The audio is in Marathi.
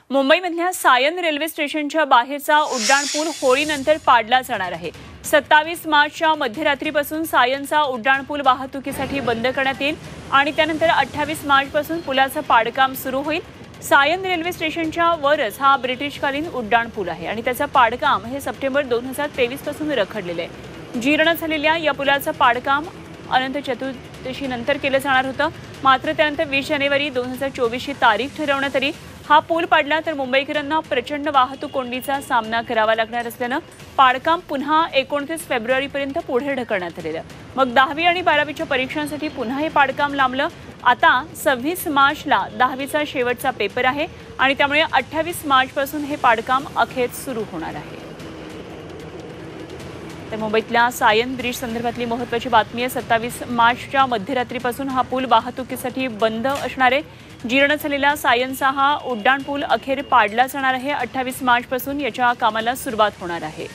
मुंबईमधल्या सायन रेल्वे स्टेशनच्या बाहेरचा उड्डाणपूल होळीनंतर पाडला जाणार आहे। 27 मार्चच्या मध्यरात्रीपासून सायनचा उड्डाणपूल वाहतुकीसाठी बंद करण्यात येईल आणि त्यानंतर 28 मार्चपासून पुलाचं पाडकाम सुरू होईल। सायन रेल्वे स्टेशनच्या वरच हा ब्रिटिशकालीन उड्डाणपूल आहे आणि त्याचं पाडकाम हे सप्टेंबर 2023 पासून रखडलेलं आहे। जीर्ण झालेल्या या पुलाचं पाडकाम अनंत चतुर्दशीनंतर केलं जाणार होतं, मात्र त्यानंतर 20 जानेवारी 2024 ही तारीख ठरवण्यात आली। हा पूल पाडला तर मुंबईकरांना प्रचंड वाहतूक कोंडीचा सामना करावा लागणार असल्यानं पाडकाम पुन्हा 29 फेब्रुवारीपर्यंत पुढे ढकलण्यात आलेलं। मग 10वी आणि 12वीच्या परीक्षांसाठी पुन्हा हे पाडकाम लांबलं। आता 26 मार्चला 10वीचा शेवटचा पेपर आहे आणि त्यामुळे 28 मार्चपासून हे पाडकाम अखेर सुरू होणार आहे। तर मुंबईतल्या सायन ब्रिज संदर्भातली महत्त्वाची बातमी आहे। 27 मार्चच्या मध्यरात्रीपासून हा पूल वाहतुकीसाठी बंद असणार आहे। जीर्ण झालेला सायनचा हा उड्डाणपूल अखेर पाडला जाणार आहे। 28 मार्चपासून याच्या कामाला सुरुवात होणार आहे।